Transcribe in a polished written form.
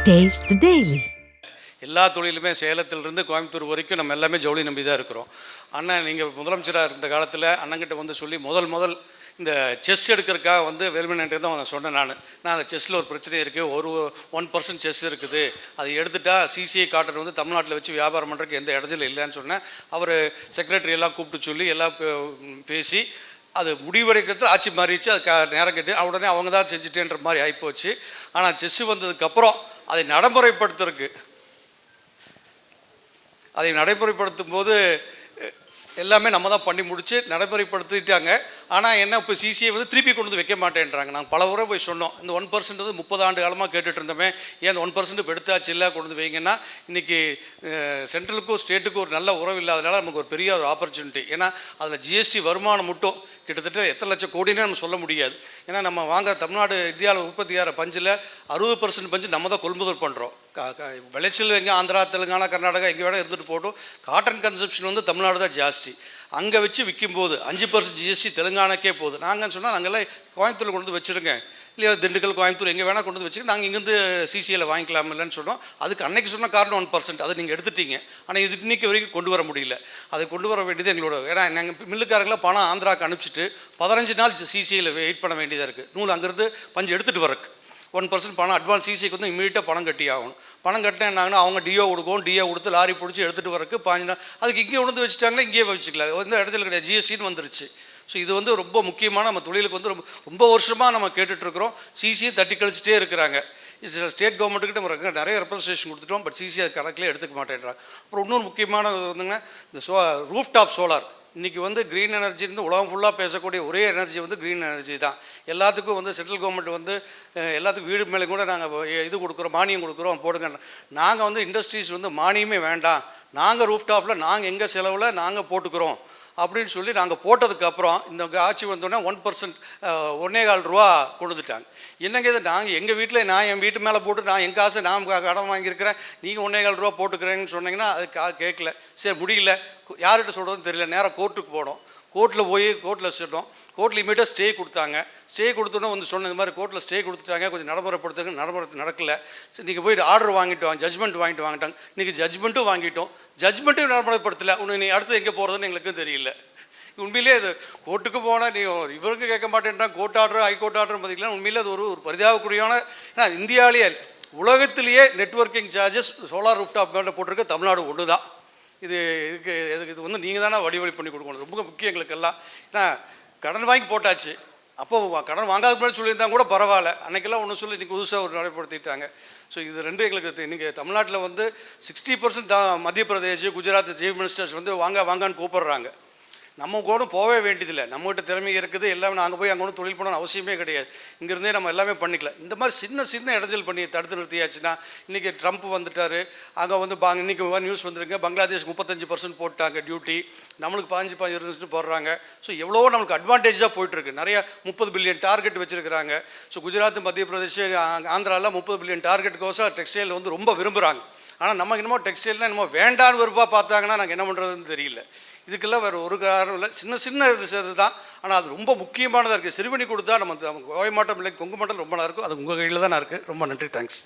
Taste the Daily. எல்லா தொழிலுமே சேலத்திலிருந்து கோயம்புத்தூர் வரைக்கும் நம்ம எல்லாமே ஜவுளி நம்பி தான் இருக்கிறோம். அண்ணன் நீங்கள் முதலமைச்சராக இருந்த காலத்தில் அண்ணங்கிட்ட வந்து சொல்லி முதல் இந்த செஸ் எடுக்கிறதுக்காக வந்து வேலுமணிகிட்ட தான் சொன்னேன். நான் அந்த செஸ்ஸில் ஒரு பிரச்சனை இருக்குது, ஒரு 1% செஸ் இருக்குது, அதை எடுத்துட்டா சிசிஐ காட்டன் வந்து தமிழ்நாட்டில் வச்சு வியாபாரம் பண்ணுறதுக்கு எந்த இடத்துல இல்லைன்னு சொன்னேன். அவர் செக்ரட்டரி எல்லாம் கூப்பிட்டு சொல்லி எல்லாம் பேசி அது முடிவடைக்கிறது ஆட்சி மாறிடுச்சு. அது நேரம் கேட்டு உடனே அவங்க தான் செஞ்சுட்டேன்ற மாதிரி ஆகிப்போச்சு. ஆனால் செஸ்ஸு வந்ததுக்கப்புறம் அதை நடைமுறைப்படுத்தும் போது எல்லாமே நம்ம தான் பண்ணி முடித்து நடைமுறைப்படுத்திட்டாங்க. ஆனால் என்ன இப்போ சிசிஐ வந்து திருப்பி கொண்டு வந்து வைக்க மாட்டேன்றாங்க. நாங்கள் பல முறை போய் சொன்னோம், இந்த 1% வந்து 30 ஆண்டு காலமாக கேட்டுட்டு இருந்தோமே, ஏன் இந்த 1% இப்போ எடுத்தாச்சு இல்லை கொண்டு வந்து வைங்கன்னா, இன்றைக்கி சென்ட்ரலுக்கும் ஸ்டேட்டுக்கும் ஒரு நல்ல உறவு இல்லாதனால நமக்கு ஒரு பெரிய ஒரு ஆப்பர்ச்சுனிட்டி. ஏன்னா அதில் ஜிஎஸ்டி வருமானம் மட்டும் கிட்டத்தட்ட எத்தனை லட்சம் கோடினே நம்ம சொல்ல முடியாது. ஏன்னா நம்ம தமிழ்நாடு இந்தியாவில் உற்பத்தியாகிற பஞ்சில் 60% பஞ்சு நம்ம தான் கொள்முதல் பண்ணுறோம். விளைச்சல் எங்கே ஆந்திரா, தெலுங்கானா, கர்நாடகா எங்கே வேணால் இருந்துட்டு போட்டோம். காட்டன் கன்சப்ஷன் வந்து தமிழ்நாடு தான் ஜாஸ்தி. அங்கே வச்சு விற்கும்போது 5% ஜிஎஸ்டி தெலுங்கானாக்கே போகுது. நாங்கள் சொன்னால் நாங்கள்லாம் கோயம்புத்தூரில் கொண்டு வந்து வச்சுருங்க, இல்லையா திண்டுக்கல், கோயம்புத்தூர் எங்கே வேணால் கொண்டு வந்து வச்சுட்டு நாங்கள் இங்கேருந்து சிசிஐயில் வாங்கிக்கலாம் இல்லைன்னு சொன்னோம். அதுக்கு அன்னைக்கு சொன்ன காரணம் 1%, அதை நீங்கள் எடுத்துட்டீங்க. ஆனால் இது இன்றைக்கி வரைக்கும் கொண்டு வர முடியல. அதை கொண்டு வர வேண்டியது எங்களோட. ஏன்னா நாங்கள் மில்லுக்காரங்களை பணம் ஆந்திராவுக்கு அனுப்பிச்சிட்டு 15 நாள் சிசிஐயில் வெயிட் பண்ண வேண்டியதாக இருக்குது. நூல் அங்கேருந்து பஞ்சு எடுத்துகிட்டு வரக்கு 1% பணம் அட்வான்ஸ் சிசிக்கு வந்து இமீடியட்டாக பணம் கட்டி ஆகணும். பணம் கட்டினா என்னாங்கன்னா அவங்க டிஓ கொடுத்து லாரி பிடிச்சி எடுத்துகிட்டு வரக்கு 15 நாள். அதுக்கு இங்கே உணர்ந்து வச்சுட்டாங்கன்னா இங்கேயே வச்சுக்கலாம், எந்த இடத்துல கிடையாது, ஜிஎஸ்டின்னு வந்துருச்சு. ஸோ இது வந்து ரொம்ப முக்கியமான நம்ம தொழிலுக்கு வந்து ரொம்ப வருஷமாக நம்ம கேட்டுட்ருக்குறோம். சிசியை தட்டி கழிச்சிட்டே இருக்கிறாங்க. ஸ்டேட் கவர்மெண்ட்டுக்கிட்ட நம்ம நிறைய ரெப்ரஸன்டேஷன் கொடுத்துட்டோம், பட் சிசி அது கணக்கிலே எடுத்துக்க மாட்டேன்றாங்க. அப்புறம் இன்னொரு முக்கியமான வந்துங்க, இந்த ரூஃப் டாப் சோலார். இன்றைக்கி வந்து க்ரீன் எனர்ஜி வந்து உலகம் ஃபுல்லாக பேசக்கூடிய ஒரே எனர்ஜி வந்து க்ரீன் எனர்ஜி தான். எல்லாத்துக்கும் வந்து சென்ட்ரல் கவர்மெண்ட் வந்து எல்லாத்துக்கும் வீடு மேலே கூட நாங்கள் இது கொடுக்குறோம், மானியம் கொடுக்குறோம், போடுங்க. நாங்கள் வந்து இண்டஸ்ட்ரீஸ் வந்து மானியமே வேண்டாம், நாங்கள் ரூஃப் டாப்பில் நாங்கள் எங்கள் செலவில் நாங்கள் போட்டுக்கிறோம் அப்படின்னு சொல்லி நாங்கள் போட்டதுக்கப்புறம் இந்த ஆட்சி வந்தோடனே 1% 1.25 ரூபா கொடுத்துட்டாங்க. என்னங்க இது, நாங்கள் எங்கள் வீட்டில் நான் என் வீட்டு மேலே போட்டு நான் எங்கள் காசை நான் கடன் வாங்கியிருக்கிறேன், நீங்கள் 1.25 ரூபா போட்டுக்கிறேங்கன்னு சொன்னீங்கன்னா அது கேட்கல. சரி முடியல, யார்கிட்ட சொல்கிறதுன்னு தெரியல, நேராக கோர்ட்டுக்கு போனோம். கோர்ட்டில் சொன்னோம். கோர்ட்டில் இமீடியட்டாக ஸ்டே கொடுத்தாங்க. ஸ்டே கொடுத்தோன்னே வந்து சொன்ன இந்த மாதிரி கோர்ட்டில் ஸ்டே கொடுத்துட்டாங்க, கொஞ்சம் நடைமுறைப்படுத்துங்க. நடக்கலை. சரி நீங்கள் போய் ஆர்டர் வாங்கிட்டு வாங்க, ஜட்ஜ்மெண்ட் வாங்கிட்டாங்க. இன்றைக்கி ஜட்ஜ்மெண்ட்டும் வாங்கிட்டோம், ஜட்ஜ்மெண்ட்டும் நடைமுறைப்படுத்தலை. நீ அடுத்து எங்கே போகிறதுன்னு எங்களுக்கும் தெரியல. உண்மையிலே அது கோர்ட்டுக்கு போனால் நீ இவருக்கு கேட்க மாட்டேன்றான், கோர்ட் ஆர்டர் ஹைகோர்ட் ஆர்டர் பார்த்திங்களா. உண்மையிலே அது ஒரு பரிதாபக்குரியான, ஏன்னா இந்தியாவிலேயே உலகத்திலேயே நெட்வொர்க்கிங் சார்ஜஸ் சோலார் ரூஃப்டாப் மேலே போட்டிருக்க தமிழ்நாடு ஒன்று தான். இது வந்து நீங்கள் தானே வழிவழி பண்ணி கொடுக்கணும், ரொம்ப முக்கியம் எங்களுக்கெல்லாம். ஏன்னா கடன் வாங்கி போட்டாச்சு, அப்போ கடன் வாங்காத முன்னாடி சொல்லியிருந்தாங்க கூட பரவாயில்ல, அன்றைக்கெல்லாம் ஒன்று சொல்லி இன்றைக்கி புதுசாக ஒரு நடைப்படுத்திட்டாங்க. ஸோ இது ரெண்டும் எங்களுக்கு இன்றைக்கி தமிழ்நாட்டில் வந்து 60% மத்திய பிரதேஷ், குஜராத் சீஃப் மினிஸ்டர்ஸ் வந்து வாங்கான்னு கூப்பிட்றாங்க. நம்ம கூட போகவே வேண்டியதில்லை, நம்மகிட்ட திறமை இருக்குது, எல்லாமே நாங்கள் போய் அங்கே ஒன்றும் தொழில் பண்ணணும் அவசியமே கிடையாது. இங்கேருந்தே நம்ம எல்லாமே பண்ணிக்கலாம். இந்த மாதிரி சின்ன இடைஞ்சல் பண்ணி தடுத்து நிறுத்தியாச்சுன்னா, இன்றைக்கி ட்ரம்ப் வந்துட்டார், அங்கே வந்து இன்றைக்கி நியூஸ் வந்துருங்க, பங்களாதேஷ் 35% போட்டாங்க டியூட்டி, நம்மளுக்கு 15% போடுறாங்க. ஸோ எவ்வளோ நம்மளுக்கு அட்வான்டேஜாக போயிட்டுருக்கு. நிறையா 30 பில்லியன் டார்கெட் வச்சுருக்கிறாங்க. ஸோ குஜராத், மத்திய பிரதேஷ், ஆந்திராவில் 30 பில்லியன் டார்கெட்டுக்கோசம் டெக்ஸ்டைல் வந்து ரொம்ப விரும்புகிறாங்க. ஆனால் நம்ம என்னமோ டெக்ஸ்டைல்லாம் என்னமோ வேண்டான்னு விருப்பா பார்த்தாங்கன்னா நாங்கள் என்ன பண்ணுறதுன்னு தெரியல. இதுக்கெல்லாம் வேறு ஒரு காரணம் இல்லை, சின்ன இது தான். ஆனால் அது ரொம்ப முக்கியமானதாக இருக்குது. சிறுவணி கொடுத்தா நம்ம கோவை மாவட்டம் இல்லை, கொங்கு மாவட்டம் ரொம்ப நல்லா இருக்கும். அது உங்கள் கையில் தான் இருக்குது. ரொம்ப நன்றி, தேங்க்ஸ்.